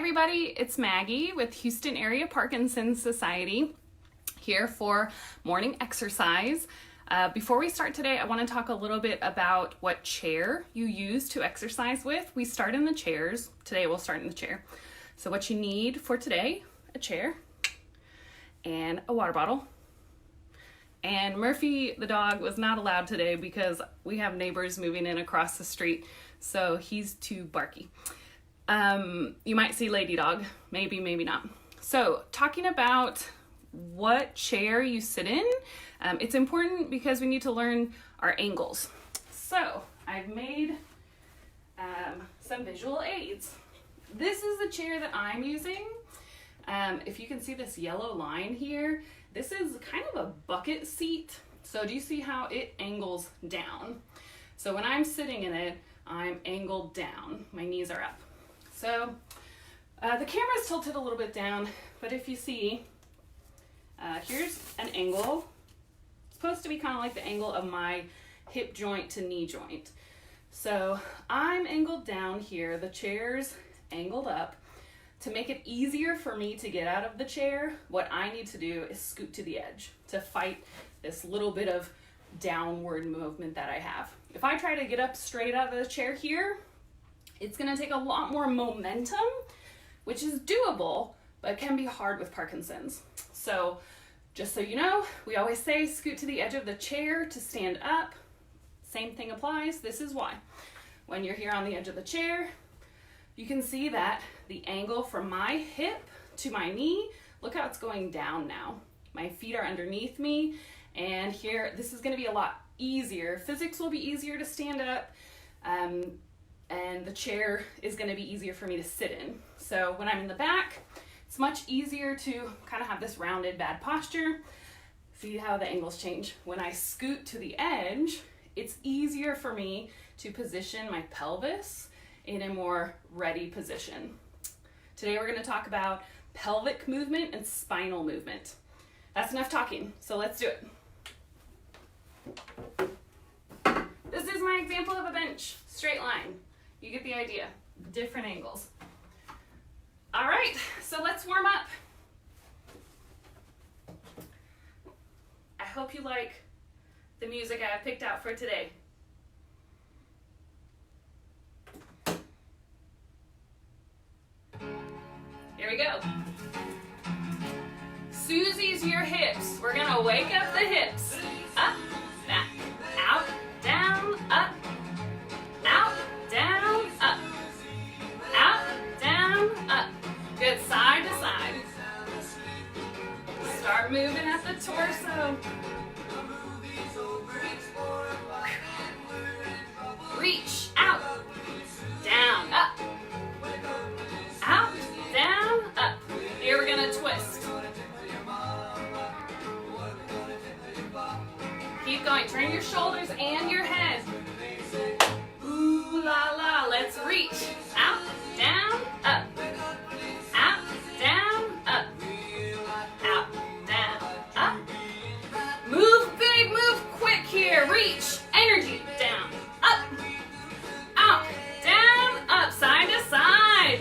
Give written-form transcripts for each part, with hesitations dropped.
everybody, it's Maggie with Houston Area Parkinson's Society here for morning exercise. Before we start today, I want to talk a little bit about what chair you use to exercise with. We start in the chairs. Today we'll start in the chair. So what you need for today, a chair and a water bottle. And Murphy, the dog, was not allowed today because we have neighbors moving in across the street, so he's too barky. You might see Lady Dog, maybe, maybe not. So talking about what chair you sit in, it's important because we need to learn our angles. So I've made some visual aids. This is the chair that I'm using. If you can see this yellow line here, this is kind of a bucket seat. So do you see how it angles down? So when I'm sitting in it, I'm angled down. My knees are up. So the camera is tilted a little bit down, but if you see, here's an angle. It's supposed to be kind of like the angle of my hip joint to knee joint. So I'm angled down here, the chair's angled up. To make it easier for me to get out of the chair, what I need to do is scoot to the edge to fight this little bit of downward movement that I have. If I try to get up straight out of the chair here, it's gonna take a lot more momentum, which is doable, but can be hard with Parkinson's. So just so you know, we always say scoot to the edge of the chair to stand up. Same thing applies. This is why. When you're here on the edge of the chair, you can see that the angle from my hip to my knee, look how it's going down now. My feet are underneath me, and here, this is gonna be a lot easier. Physics will be easier to stand up, and the chair is gonna be easier for me to sit in. So when I'm in the back, it's much easier to kind of have this rounded bad posture. See how the angles change. When I scoot to the edge, it's easier for me to position my pelvis in a more ready position. Today we're going to talk about pelvic movement and spinal movement. That's enough talking, so let's do it. This is my example of a bench, straight line. You get the idea, different angles. All right, so let's warm up. I hope you like the music I have picked out for today. Here we go. Susie's your hips. We're gonna wake up the hips. Up, back, out, down, up, out, down, up, out, down, up. Good, side to side. Start moving at the torso. Reach, out, down, up, out, down, up. Here we're gonna twist. Keep going, turn your shoulders and your head. Ooh la la, let's reach. Out, down, up. Out, down, up. Out, down, up. Move big, move quick here. Reach, energy, down, up. Out, down, up, side to side.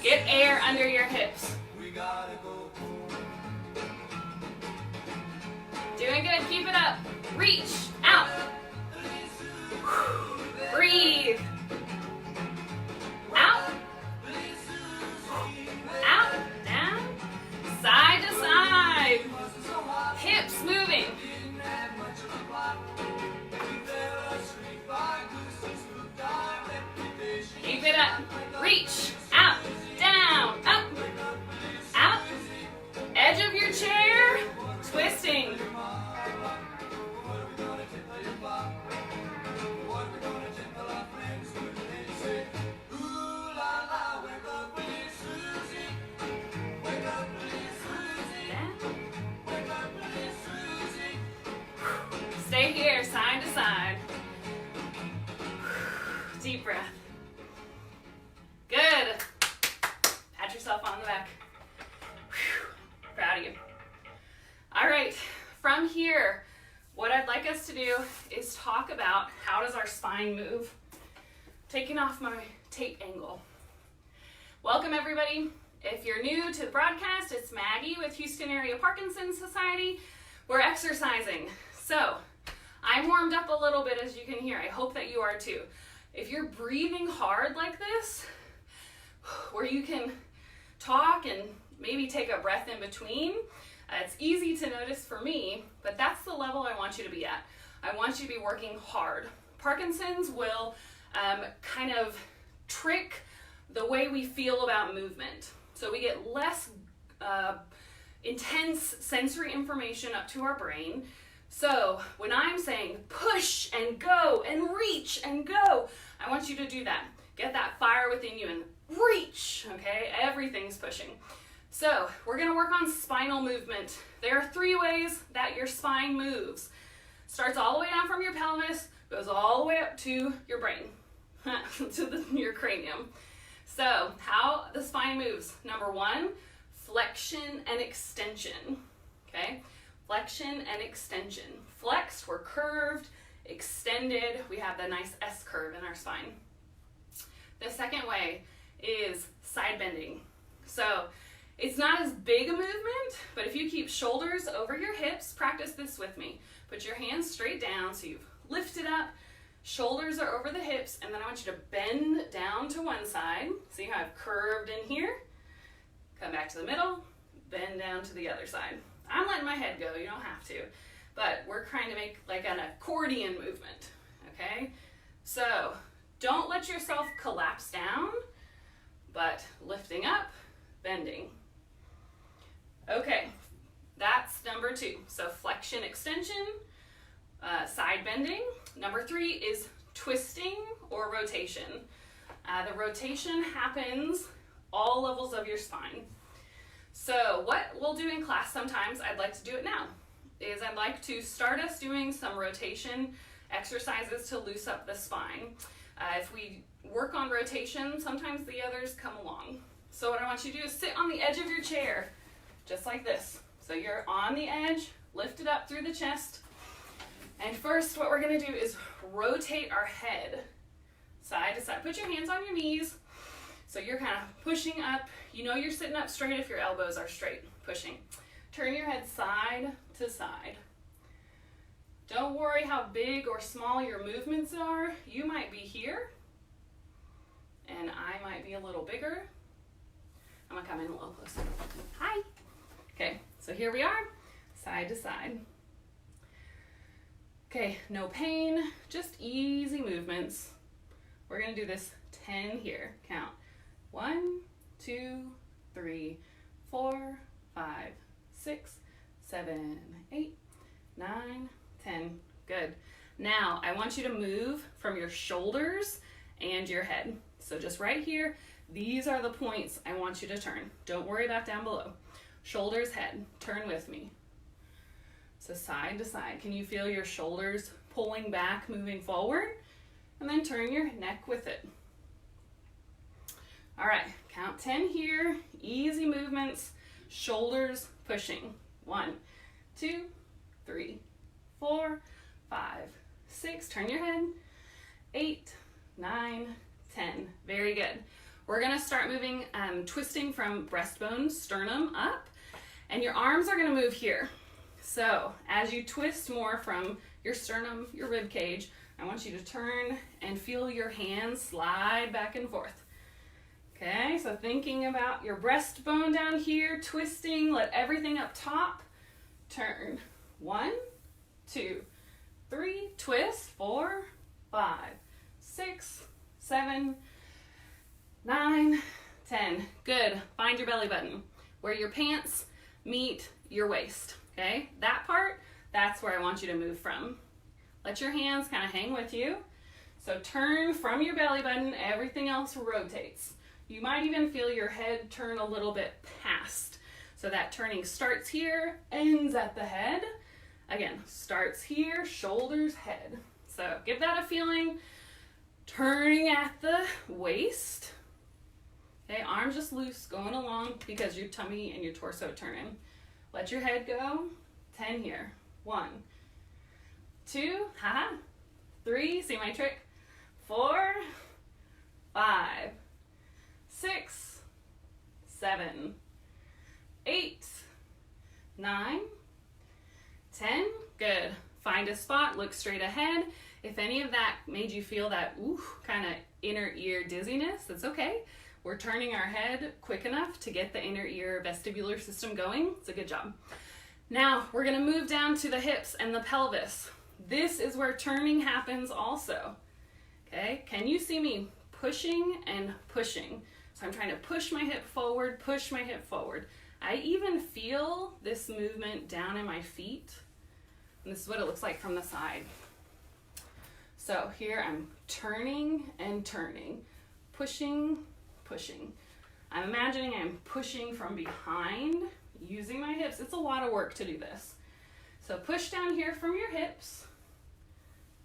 Get air under your hips. Doing good, keep it up. Reach, out. Breathe. Out. Out, down. Side to side. Hips moving. Keep it up. Reach, out, down, up, out. Edge of your chair, twisting. Stay here, side to side. Deep breath. Good. Pat yourself on the back. Proud of you. All right, from here, what I'd like us to do is talk about how does our spine move. Taking off my tape angle. Welcome everybody. If you're new to the broadcast, it's Maggie with Houston Area Parkinson's Society. We're exercising. So I'm warmed up a little bit, as you can hear. I hope that you are too. If you're breathing hard like this, where you can talk and maybe take a breath in between, it's easy to notice for me, but that's the level I want you to be at. I want you to be working hard. Parkinson's will kind of trick the way we feel about movement. So we get less intense sensory information up to our brain. So when I'm saying push and go and reach and go, I want you to do that. Get that fire within you and reach, okay? Everything's pushing. So we're gonna work on spinal movement. There are 3 ways that your spine moves. Starts all the way down from your pelvis, goes all the way up to your brain, to your cranium. So how the spine moves. Number 1, flexion and extension, okay? Flexion and extension. Flexed, we're curved. Extended, we have the nice S curve in our spine. The second way is side bending. So it's not as big a movement, but if you keep shoulders over your hips, practice this with me. Put your hands straight down so you've lifted up, shoulders are over the hips, and then I want you to bend down to one side. See how I've curved in here? Come back to the middle, bend down to the other side. I'm letting my head go, you don't have to, but we're trying to make like an accordion movement, okay? So don't let yourself collapse down, but lifting up, bending. Okay, that's number 2. So flexion, extension, side bending. Number 3 is twisting or rotation. The rotation happens all levels of your spine. So what we'll do in class sometimes, I'd like to do it now, is I'd like to start us doing some rotation exercises to loose up the spine. If we work on rotation, sometimes the others come along. So what I want you to do is sit on the edge of your chair, just like this. So you're on the edge, lift it up through the chest. And first what we're gonna do is rotate our head side to side. Put your hands on your knees. So you're kind of pushing up. You know you're sitting up straight if your elbows are straight, pushing. Turn your head side to side. Don't worry how big or small your movements are. You might be here, and I might be a little bigger. I'm gonna come in a little closer. Hi. Okay, so here we are, side to side. Okay, no pain, just easy movements. We're gonna do this 10 here. Count. 1, 2, 3, 4, 5, 6, 7, 8, 9, 10. Good. Now, I want you to move from your shoulders and your head. So just right here, these are the points I want you to turn. Don't worry about down below. Shoulders, head. Turn with me. So side to side. Can you feel your shoulders pulling back, moving forward? And then turn your neck with it. All right, count 10 here. Easy movements. Shoulders pushing. 1, 2, 3, 4, 5, 6. Turn your head. 8, 9, 10. Very good. We're gonna start moving, twisting from breastbone, sternum up, and your arms are gonna move here. So as you twist more from your sternum, your rib cage, I want you to turn and feel your hands slide back and forth. Okay, so thinking about your breastbone down here, twisting, let everything up top, turn. 1, 2, 3, twist, 4, 5, 6, 7, 9, 10. Good. Find your belly button where your pants meet your waist. Okay, that part, that's where I want you to move from. Let your hands kind of hang with you. So turn from your belly button, everything else rotates. You might even feel your head turn a little bit past. So that turning starts here, ends at the head. Again, starts here, shoulders, head. So give that a feeling. Turning at the waist. Okay, arms just loose, going along because your tummy and your torso turning. Let your head go. 10 here. 1, 2, 3, see my trick? 4, 5, 6, find a spot, look straight ahead. If any of that made you feel that kind of inner ear dizziness, that's okay. We're turning our head quick enough to get the inner ear vestibular system going. It's a good job. Now we're gonna move down to the hips and the pelvis. This is where turning happens also. Okay, can you see me pushing and pushing? So I'm trying to push my hip forward, push my hip forward. I even feel this movement down in my feet. And this is what it looks like from the side. So here I'm turning and turning, pushing, pushing. I'm imagining I'm pushing from behind, using my hips. It's a lot of work to do this. So push down here from your hips.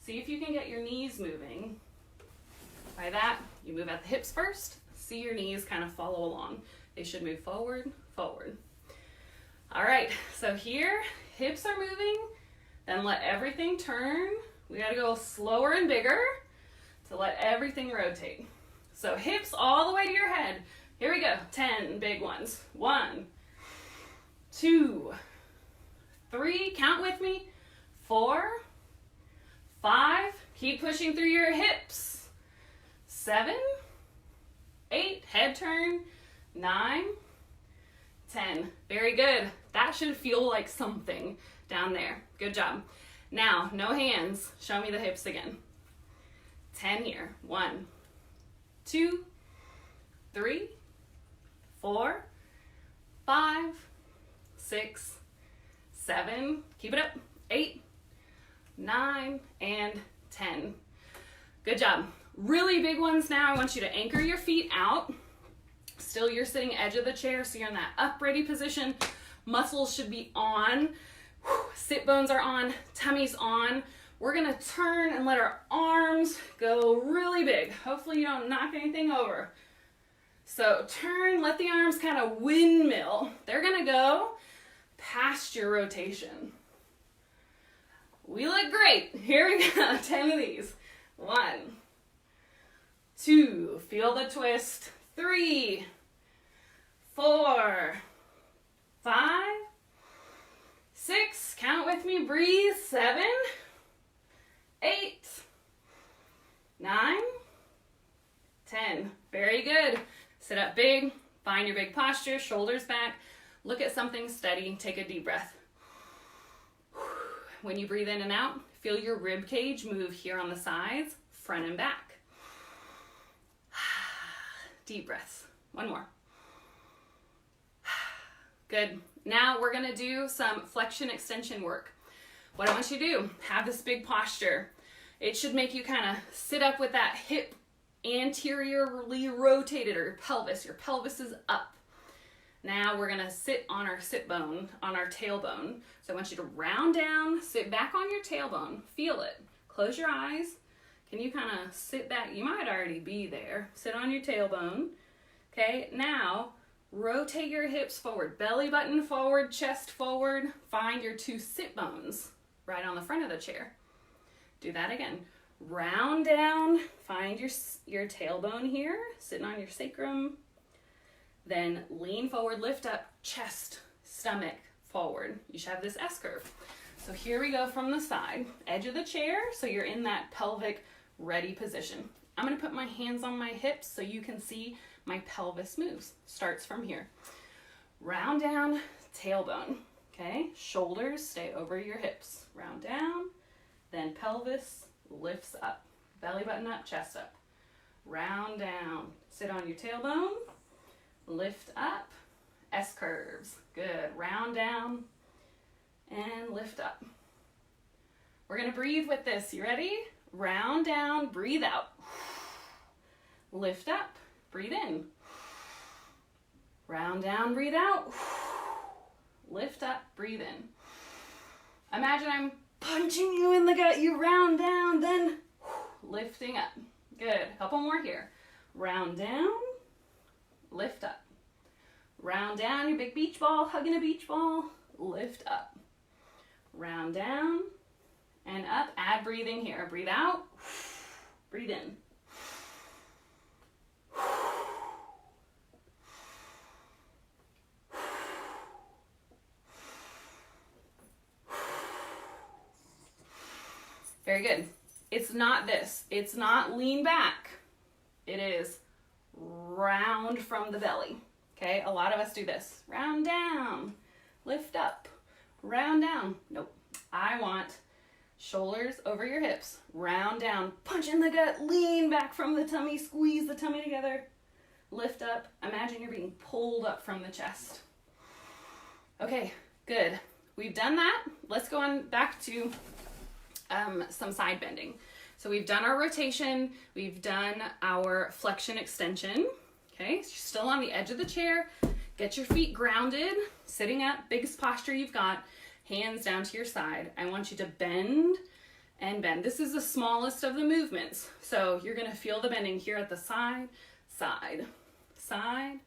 See if you can get your knees moving. By that, you move at the hips first. See your knees kind of follow along. They should move forward, forward. All right, so here, hips are moving, then let everything turn. We gotta go slower and bigger to let everything rotate. So hips all the way to your head. Here we go, 10 big ones. 1, 2, 3, count with me, 4, 5, keep pushing through your hips. 7, 8, head turn, 9, 10. Very good. That should feel like something down there. Good job. Now, no hands. Show me the hips again. 10 here. 1, 2, 3, 4, 5, 6, 7. Keep it up. 8, 9, and 10. Good job. Really big ones now. I want you to anchor your feet out. Still, you're sitting edge of the chair, so you're in that up ready position. Muscles should be on. Sit bones are on. Tummy's on. We're gonna turn and let our arms go really big. Hopefully you don't knock anything over. So turn, let the arms kind of windmill. They're gonna go past your rotation. We look great. Here we go, 10 of these. 1, 2, feel the twist. 3, 4, 5, 6, count with me, breathe. 7, 8, 9, 10. Very good. Sit up big, find your big posture, shoulders back, look at something steady, take a deep breath. When you breathe in and out, feel your rib cage move here on the sides, front and back. Deep breaths. One more. Good. Now we're gonna do some flexion extension work. What I want you to do, have this big posture. It should make you kind of sit up with that hip anteriorly rotated, or your pelvis is up. Now we're gonna sit on our sit bone, on our tailbone. So I want you to round down, sit back on your tailbone, feel it. Close your eyes. Can you kind of sit back? You might already be there. Sit on your tailbone. Okay, now rotate your hips forward, belly button forward, chest forward. Find your 2 sit bones right on the front of the chair. Do that again. Round down, find your tailbone here, sitting on your sacrum. Then lean forward, lift up, chest, stomach forward. You should have this S curve. So here we go from the side, edge of the chair, so you're in that pelvic ready position. I'm gonna put my hands on my hips so you can see my pelvis moves. Starts from here. Round down, tailbone, okay? Shoulders stay over your hips. Round down, then pelvis lifts up. Belly button up, chest up. Round down, sit on your tailbone, lift up, S curves. Good, round down, and lift up. We're gonna breathe with this, you ready? Round down, breathe out. Lift up, breathe in. Round down, breathe out. Lift up, breathe in. Imagine I'm punching you in the gut. You round down, then lifting up. Good, couple more here. Round down, lift up. Round down, your big beach ball, hugging a beach ball, lift up. Round down, and up, add breathing here. Breathe out, breathe in. Very good. It's not this. It's not lean back. It is round from the belly. Okay, a lot of us do this. Round down, lift up, round down. Nope. I want shoulders over your hips, round down, punch in the gut, lean back from the tummy, squeeze the tummy together, lift up. Imagine you're being pulled up from the chest. Okay, good. We've done that. Let's go on back to some side bending. So we've done our rotation, we've done our flexion extension. Okay, so you're still on the edge of the chair. Get your feet grounded, sitting up, biggest posture you've got, hands down to your side. I want you to bend and bend. This is the smallest of the movements. So you're gonna feel the bending here at the side, side, side,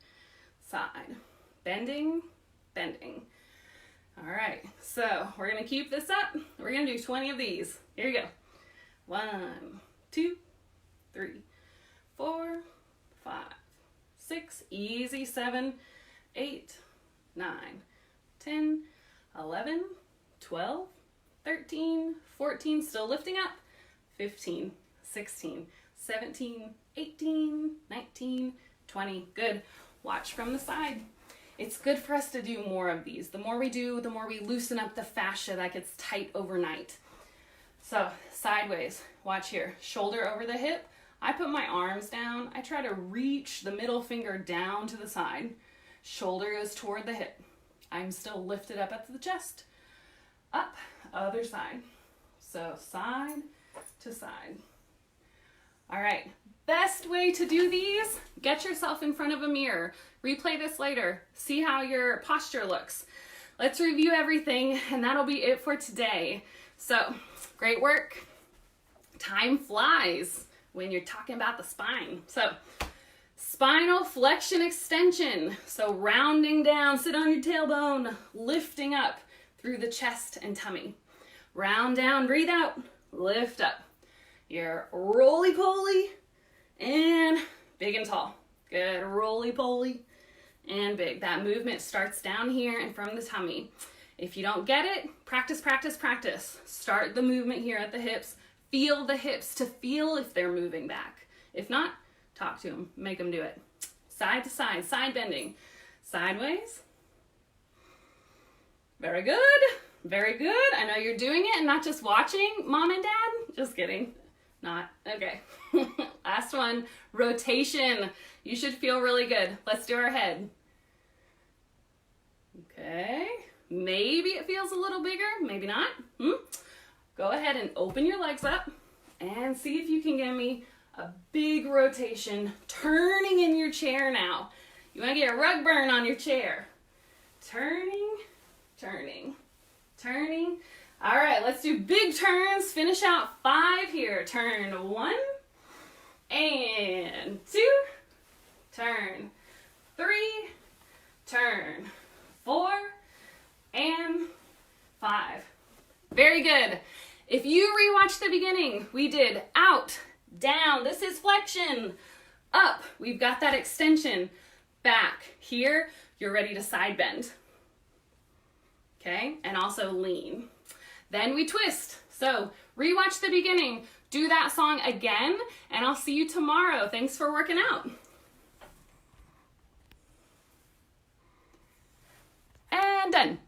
side. Bending, bending. All right, so we're gonna keep this up. We're gonna do 20 of these. Here you go. 1, 2, 3, 4, 5, 6, easy, 7, 8, 9, 10, 11, 12, 13, 14, still lifting up, 15, 16, 17, 18, 19, 20. Good. Watch from the side. It's good for us to do more of these. The more we do, the more we loosen up the fascia that gets tight overnight. So sideways, watch here, shoulder over the hip. I put my arms down. I try to reach the middle finger down to the side. Shoulder goes toward the hip. I'm still lifted up at the chest. Up, other side. So side to side. All right, best way to do these, get yourself in front of a mirror. Replay this later. See how your posture looks. Let's review everything, and that'll be it for today. So, great work. Time flies when you're talking about the spine. So, spinal flexion extension. So, rounding down, sit on your tailbone, lifting up through the chest and tummy. Round down, breathe out, lift up. Your roly-poly and big and tall. Good, roly-poly and big. That movement starts down here and from the tummy. If you don't get it, practice, practice, practice. Start the movement here at the hips. Feel the hips to feel if they're moving back. If not, talk to them, make them do it. Side to side, side bending. Sideways. Very good, very good. I know you're doing it and not just watching, mom and dad. Just kidding. Not. Okay. Last one, rotation. You should feel really good. Let's do our head. Okay. Maybe it feels a little bigger, maybe not. Go ahead and open your legs up and see if you can give me a big rotation, turning in your chair now. You want to get a rug burn on your chair. Turning, turning, turning. All right, let's do big turns. Finish out 5 here. Turn 1 and 2. Turn 3. Turn 4 and 5. Very good. If you rewatch the beginning, we did out, down. This is flexion. Up, we've got that extension. Back. Here, you're ready to side bend. Okay, and also lean. Then we twist. So rewatch the beginning, do that song again, and I'll see you tomorrow. Thanks for working out. And done.